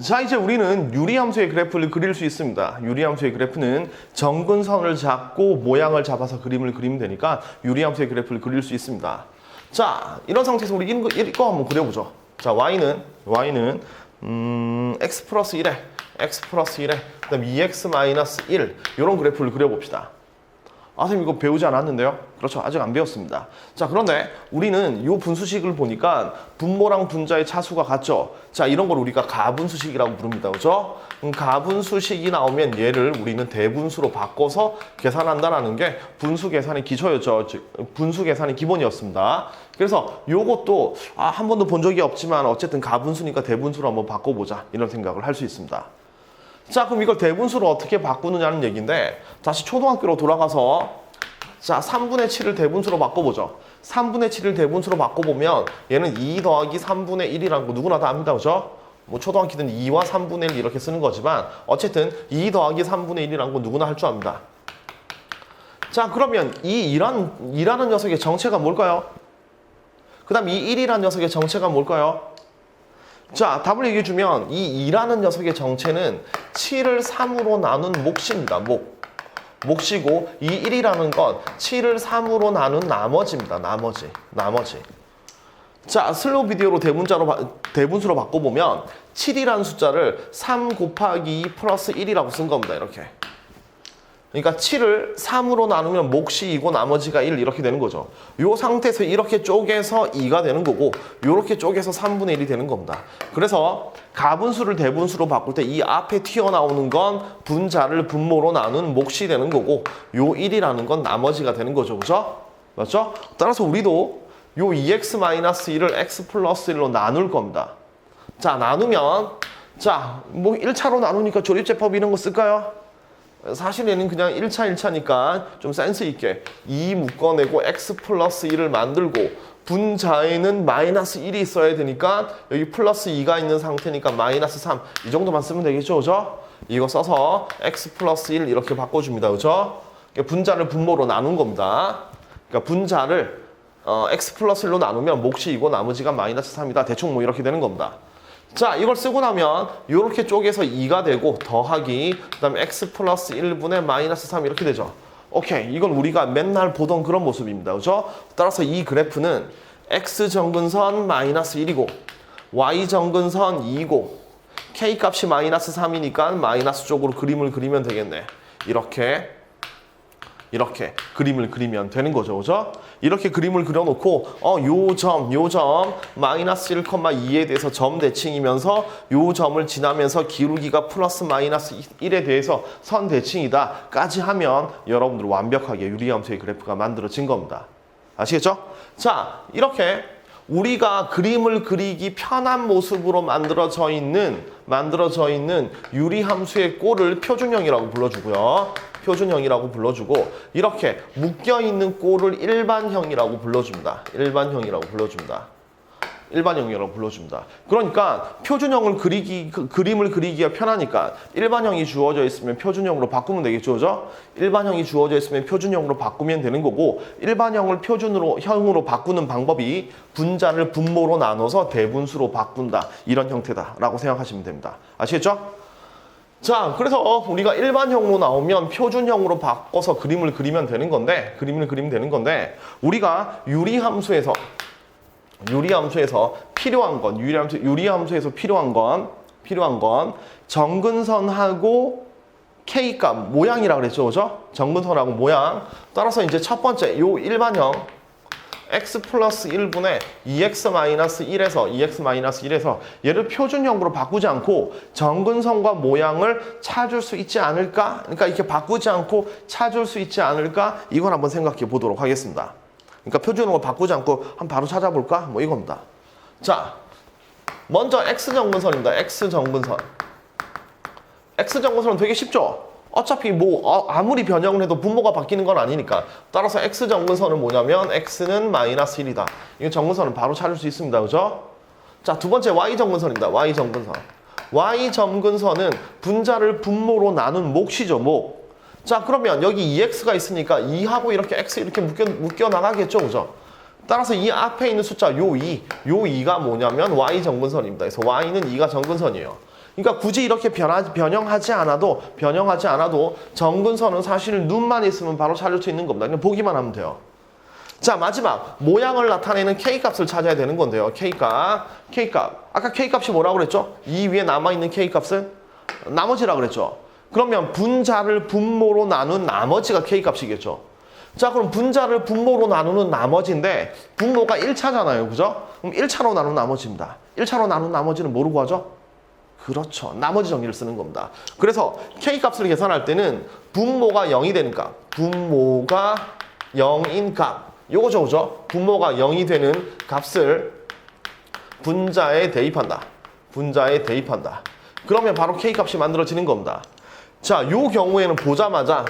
자, 이제 우리는 유리함수의 그래프를 그릴 수 있습니다. 유리함수의 그래프는 정근선을 잡고 모양을 잡아서 그림을 그리면 되니까 유리함수의 그래프를 그릴 수 있습니다. 자, 이런 상태에서 우리 이거 한번 그려보죠. 자, y는 x 플러스 1에 그 다음 2x 마이너스 1 이런 그래프를 그려봅시다. 아, 선생님 이거 배우지 않았는데요? 그렇죠. 아직 안 배웠습니다. 자, 그런데 우리는 이 분수식을 보니까 분모랑 분자의 차수가 같죠? 자, 이런 걸 우리가 가분수식이라고 부릅니다. 그죠? 가분수식이 나오면 얘를 우리는 대분수로 바꿔서 계산한다는 게 분수 계산의 기초였죠. 분수 계산의 기본이었습니다. 그래서 요것도 한 번도 본 적이 없지만 어쨌든 가분수니까 대분수로 한번 바꿔보자. 이런 생각을 할 수 있습니다. 자, 그럼 이걸 대분수로 어떻게 바꾸느냐는 얘기인데 다시 초등학교로 돌아가서 자, 3분의 7을 대분수로 바꿔보죠. 3분의 7을 대분수로 바꿔보면 얘는 2 더하기 3분의 1이라는 거 누구나 다 압니다. 그죠? 뭐 초등학교든 2와 3분의 1 이렇게 쓰는 거지만 어쨌든 2 더하기 3분의 1이라는 거 누구나 할 줄 압니다. 자, 그러면 이 2라는 녀석의 정체가 뭘까요? 그 다음 이 1이라는 녀석의 정체가 뭘까요? 자, 답을 얘기해주면 이 2라는 녀석의 정체는 7을 3으로 나눈 몫입니다. 몫이고 이 1이라는 건 7을 3으로 나눈 나머지입니다. 나머지. 자, 슬로우 비디오로 대분수로 바꿔보면 7이라는 숫자를 3 곱하기 2 플러스 1이라고 쓴 겁니다. 이렇게. 그러니까 7을 3으로 나누면 몫이 2고 나머지가 1 이렇게 되는 거죠. 이 상태에서 이렇게 쪼개서 2가 되는 거고 이렇게 쪼개서 3분의 1이 되는 겁니다. 그래서 가분수를 대분수로 바꿀 때 이 앞에 튀어나오는 건 분자를 분모로 나눈 몫이 되는 거고 요 1이라는 건 나머지가 되는 거죠. 그죠? 맞죠? 따라서 우리도 요 2x-1을 x 플러스 1로 나눌 겁니다. 자, 나누면 자, 뭐 1차로 나누니까 조립제법 이런 거 쓸까요? 사실 얘는 그냥 1차니까 좀 센스 있게 2 묶어내고 x 플러스 1을 만들고 분자에는 마이너스 1이 있어야 되니까 여기 플러스 2가 있는 상태니까 마이너스 3 이 정도만 쓰면 되겠죠, 그죠? 이거 써서 x 플러스 1 이렇게 바꿔줍니다, 그죠? 분자를 분모로 나눈 겁니다. 그러니까 분자를 x 플러스 1로 나누면 몫이 2고 나머지가 마이너스 3이다. 대충 뭐 이렇게 되는 겁니다. 자, 이걸 쓰고 나면 이렇게 쪼개서 2가 되고 더하기 그 다음에 x 플러스 1분의 마이너스 3 이렇게 되죠. 오케이, 이건 우리가 맨날 보던 그런 모습입니다. 그죠? 따라서 이 그래프는 x 정근선 마이너스 1이고 y 정근선 2이고 k 값이 마이너스 3이니까 마이너스 쪽으로 그림을 그리면 되겠네. 이렇게 그림을 그리면 되는 거죠. 그죠? 이렇게 그림을 그려놓고 요 점 마이너스 1,2에 대해서 점 대칭이면서 요 점을 지나면서 기울기가 플러스 마이너스 1에 대해서 선 대칭이다 까지 하면 여러분들 완벽하게 유리함수의 그래프가 만들어진 겁니다. 아시겠죠? 자, 이렇게 우리가 그림을 그리기 편한 모습으로 만들어져 있는 유리함수의 꼴을 표준형이라고 불러주고 이렇게 묶여있는 꼴을 일반형이라고 불러줍니다. 그러니까 표준형을 그림을 그리기가 편하니까 일반형이 주어져 있으면 표준형으로 바꾸면 되겠죠, 그죠? 일반형이 주어져 있으면 표준형으로 바꾸면 되는 거고 일반형을 표준형으로 바꾸는 방법이 분자를 분모로 나눠서 대분수로 바꾼다 이런 형태다라고 생각하시면 됩니다. 아시겠죠? 자, 그래서 우리가 일반형으로 나오면 표준형으로 바꿔서 그림을 그리면 되는 건데 우리가 유리함수에서 필요한 건 정근선하고 K값 모양이라고 그랬죠, 그죠? 정근선하고 모양. 따라서 이제 첫 번째 요 일반형 x 플러스 1분의 2x-1에서 얘를 표준형으로 바꾸지 않고 정근선과 모양을 찾을 수 있지 않을까? 그러니까 이렇게 바꾸지 않고 찾을 수 있지 않을까? 이걸 한번 생각해 보도록 하겠습니다. 그러니까 표준형으로 바꾸지 않고 한번 바로 찾아볼까? 뭐 이겁니다. 자, 먼저 x정근선입니다. x정근선은 되게 쉽죠? 어차피 뭐 아무리 변형을 해도 분모가 바뀌는 건 아니니까 따라서 x정근선은 뭐냐면 x는 마이너스 1이다. 이거 정근선은 바로 찾을 수 있습니다. 그죠? 자, 두 번째 y정근선입니다. y정근선은 분자를 분모로 나눈 몫이죠. 자, 그러면 여기 2x가 있으니까 2하고 이렇게 x 이렇게 묶여 나가겠죠. 그죠? 따라서 이 앞에 있는 숫자 요 2가 뭐냐면 y정근선입니다. 그래서 y는 2가 정근선이에요. 그러니까 굳이 이렇게 변형하지 않아도 정근선은 사실 눈만 있으면 바로 찾을 수 있는 겁니다. 그냥 보기만 하면 돼요. 자, 마지막 모양을 나타내는 K값을 찾아야 되는 건데요. K값. 아까 K값이 뭐라고 그랬죠? 이 위에 남아있는 K값은 나머지라 그랬죠. 그러면 분자를 분모로 나눈 나머지가 K값이겠죠. 자, 그럼 분자를 분모로 나누는 나머지인데 분모가 1차잖아요. 그죠? 그럼 1차로 나눈 나머지입니다. 1차로 나눈 나머지는 뭐로 구하죠? 그렇죠. 나머지 정리를 쓰는 겁니다. 그래서 K값을 계산할 때는 분모가 0이 되는 값, 분모가 0인 값, 요거죠, 그죠? 분모가 0이 되는 값을 분자에 대입한다. 그러면 바로 K값이 만들어지는 겁니다. 자, 요 경우에는 보자마자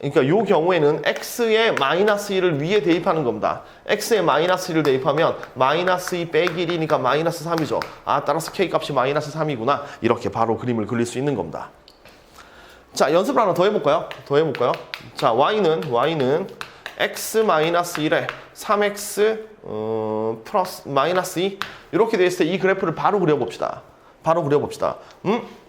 그러니까 요 경우에는 x의 마이너스 1을 위에 대입하는 겁니다. x의 마이너스 1을 대입하면 마이너스 2 빼기 1이니까 마이너스 3이죠. 아, 따라서 K값이 마이너스 3이구나. 이렇게 바로 그림을 그릴 수 있는 겁니다. 자, 연습을 하나 더 해볼까요? 자, y는 x 마이너스 1에 3x 플러스 마이너스 2 이렇게 돼 있을 때 이 그래프를 바로 그려봅시다.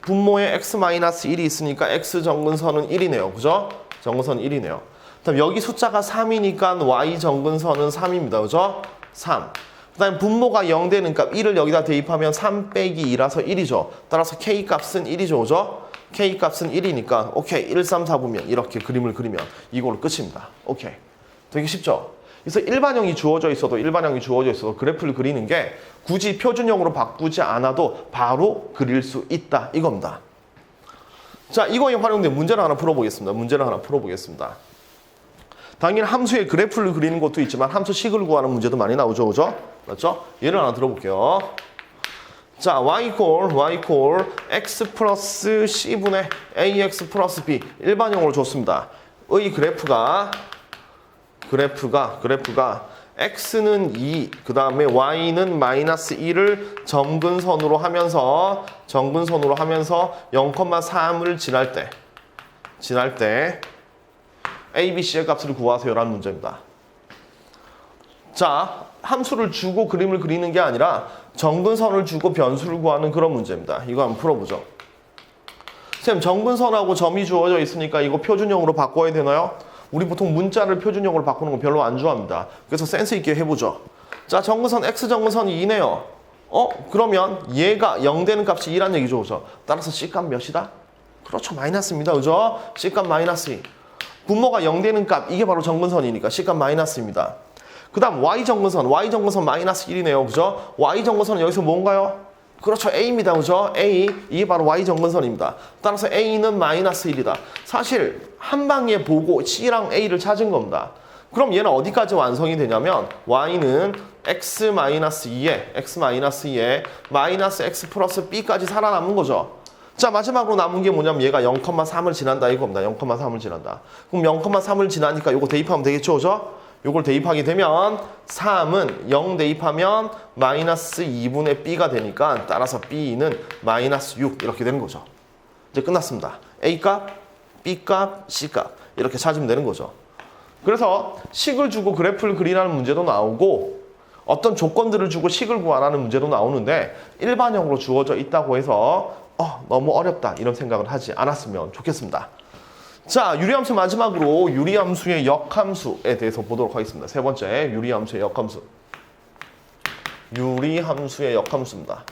분모에 x 마이너스 1이 있으니까 x 정근선은 1이네요. 그죠? 정근선은 1이네요. 그다음 여기 숫자가 3이니까 y 정근선은 3입니다. 그죠? 3. 그다음 분모가 0 되는 값 1을 여기다 대입하면 3 빼기 2라서 1이죠. 따라서 K값은 1이죠. 그죠? K값은 1이니까 오케이. 1, 3, 4 보면 이렇게 그림을 그리면 이걸로 끝입니다. 오케이. 되게 쉽죠? 그래서 일반형이 주어져 있어도 그래프를 그리는 게 굳이 표준형으로 바꾸지 않아도 바로 그릴 수 있다. 이겁니다. 자, 이거에 활용된 문제를 하나 풀어보겠습니다. 당연히 함수의 그래프를 그리는 것도 있지만 함수식을 구하는 문제도 많이 나오죠. 그죠? 맞죠? 예를 하나 들어볼게요. 자, y 콜 x 플러스 c분의 ax 플러스 b 일반형으로 줬습니다. 의 그래프가 x는 2, 그 다음에 y는 마이너스 1을 정근선으로 하면서 0,3을 지날 때 a, b, c의 값을 구하세요라는 문제입니다. 자, 함수를 주고 그림을 그리는 게 아니라 정근선을 주고 변수를 구하는 그런 문제입니다. 이거 한번 풀어보죠. 쌤, 정근선하고 점이 주어져 있으니까 이거 표준형으로 바꿔야 되나요? 우리 보통 문자를 표준형으로 바꾸는 거 별로 안 좋아합니다. 그래서 센스 있게 해보죠. 자, 정근선 x 정근선이 2네요. 그러면 얘가 0 되는 값이 2란 얘기죠. 그죠? 따라서 C값 몇이다? 그렇죠. 마이너스입니다. 그죠? C값 마이너스 2. 분모가 0 되는 값, 이게 바로 정근선이니까 C값 마이너스입니다. 그 다음 Y정근선 마이너스 1이네요. 그죠? Y정근선은 여기서 뭔가요? 그렇죠. A입니다. 그죠? A. 이게 바로 Y정근선입니다. 따라서 A는 마이너스 1이다. 사실 한 방에 보고 C랑 A를 찾은 겁니다. 그럼 얘는 어디까지 완성이 되냐면 Y는 X-2에 마이너스 X 플러스 B까지 살아남은 거죠. 자, 마지막으로 남은 게 뭐냐면 얘가 0,3을 지난다 이겁니다. 0,3을 지난다. 그럼 0,3을 지나니까 요거 대입하면 되겠죠. 그죠? 요걸 대입하게 되면 3은 0 대입하면 마이너스 2분의 B가 되니까 따라서 B는 마이너스 6 이렇게 되는 거죠. 이제 끝났습니다. A값, B값, C값 이렇게 찾으면 되는 거죠. 그래서 식을 주고 그래프를 그리라는 문제도 나오고 어떤 조건들을 주고 식을 구하라는 문제도 나오는데 일반형으로 주어져 있다고 해서 너무 어렵다 이런 생각을 하지 않았으면 좋겠습니다. 자, 유리함수 마지막으로 유리함수의 역함수에 대해서 보도록 하겠습니다. 세 번째, 유리함수의 역함수입니다.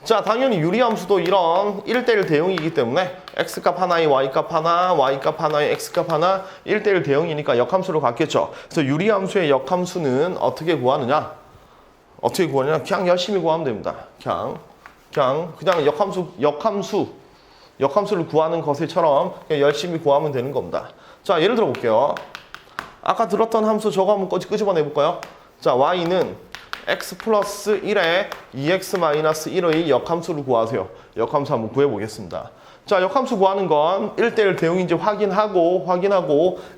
자, 당연히 유리함수도 이런 1대1 대응이기 때문에 x값 하나에 y값 하나, y값 하나에 x값 하나 1대1 대응이니까 역함수로 갔겠죠. 그래서 유리함수의 역함수는 어떻게 구하느냐? 그냥 열심히 구하면 됩니다. 그냥 역함수를 구하는 것처럼 그냥 열심히 구하면 되는 겁니다. 자, 예를 들어 볼게요. 아까 들었던 함수 저거 한번 끄집어내 볼까요? 자, y는 x 플러스 1에 2x 마이너스 1의 역함수를 구하세요. 역함수 한번 구해보겠습니다. 자, 역함수 구하는 건 1대1 대응인지 확인하고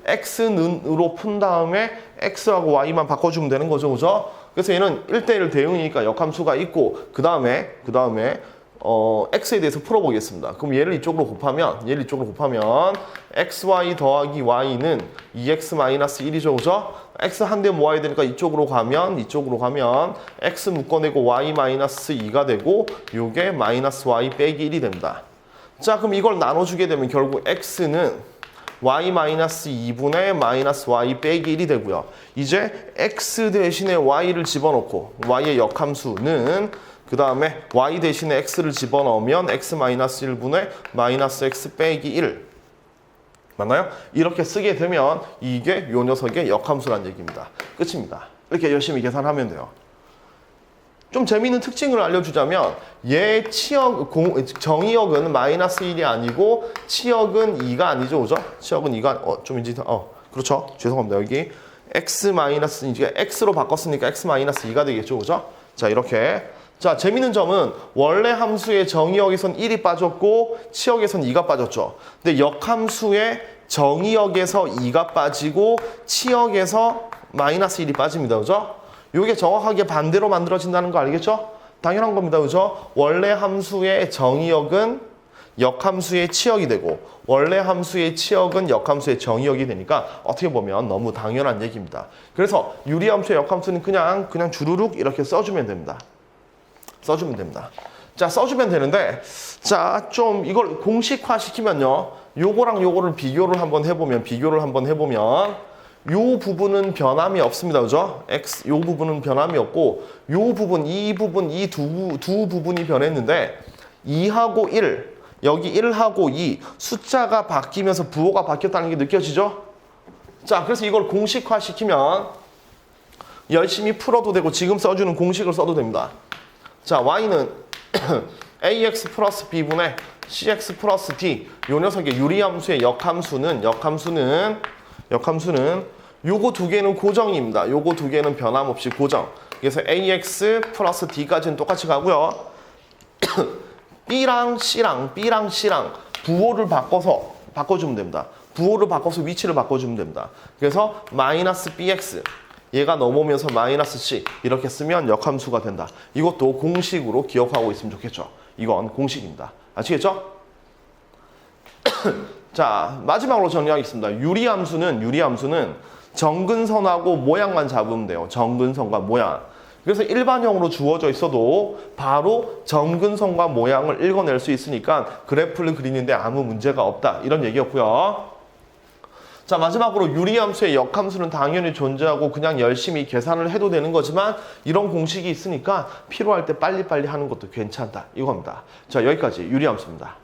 x는으로 푼 다음에 x하고 y만 바꿔주면 되는 거죠. 그죠? 그래서 얘는 1대1 대응이니까 역함수가 있고 그 다음에 x에 대해서 풀어보겠습니다. 그럼 얘를 이쪽으로 곱하면 xy 더하기 y는 2x-1이죠, 그죠? x 한 대 모아야 되니까 이쪽으로 가면 x 묶어내고 y-2가 되고 요게 -y 빼기 1이 됩니다. 자, 그럼 이걸 나눠주게 되면 결국 x는 y-2분의 -y 빼기 1이 되고요. 이제 x 대신에 y를 집어넣고 y의 역함수는 그 다음에 y 대신에 x를 집어넣으면 x-1분의 -x 빼기 1 맞나요? 이렇게 쓰게 되면 이게 요 녀석의 역함수란 얘기입니다. 끝입니다. 이렇게 열심히 계산하면 돼요. 좀 재미있는 특징을 알려주자면 얘 정의역은 -1이 아니고 치역은 2가 아니죠, 그죠? 치역은 2가 그렇죠. 죄송합니다. 여기 이제 x로 바꿨으니까 x-2가 되겠죠, 그죠? 자, 이렇게. 자, 재미있는 점은 원래 함수의 정의역에선 1이 빠졌고 치역에선 2가 빠졌죠. 근데 역함수의 정의역에서 2가 빠지고 치역에서 -1이 빠집니다, 그죠? 이게 정확하게 반대로 만들어진다는 거 알겠죠? 당연한 겁니다, 그죠? 원래 함수의 정의역은 역함수의 치역이 되고 원래 함수의 치역은 역함수의 정의역이 되니까 어떻게 보면 너무 당연한 얘기입니다. 그래서 유리함수의 역함수는 그냥 주르륵 이렇게 써주면 됩니다. 자, 써주면 되는데, 자, 좀 이걸 공식화 시키면요. 요거랑 요거를 비교를 한번 해보면, 요 부분은 변함이 없습니다. 그죠? 요 부분은 변함이 없고, 이 두 부분이 변했는데, 2하고 1, 여기 1하고 2, 숫자가 바뀌면서 부호가 바뀌었다는 게 느껴지죠? 자, 그래서 이걸 공식화 시키면, 열심히 풀어도 되고, 지금 써주는 공식을 써도 됩니다. 자, y는 ax 플러스 b분의 cx 플러스 d. 요 녀석의 유리함수의 역함수는 요거 두 개는 고정입니다. 요거 두 개는 변함없이 고정. 그래서 ax 플러스 d까지는 똑같이 가고요. b랑 c랑 부호를 바꿔주면 됩니다. 부호를 바꿔서 위치를 바꿔주면 됩니다. 그래서 -bx 얘가 넘어오면서 -c 이렇게 쓰면 역함수가 된다. 이것도 공식으로 기억하고 있으면 좋겠죠. 이건 공식입니다. 아시겠죠? 자, 마지막으로 정리하겠습니다. 유리함수는 정근선하고 모양만 잡으면 돼요. 정근선과 모양. 그래서 일반형으로 주어져 있어도 바로 정근선과 모양을 읽어낼 수 있으니까 그래프를 그리는데 아무 문제가 없다. 이런 얘기였고요. 자, 마지막으로 유리함수의 역함수는 당연히 존재하고 그냥 열심히 계산을 해도 되는 거지만 이런 공식이 있으니까 필요할 때 빨리빨리 하는 것도 괜찮다. 이겁니다. 자, 여기까지 유리함수입니다.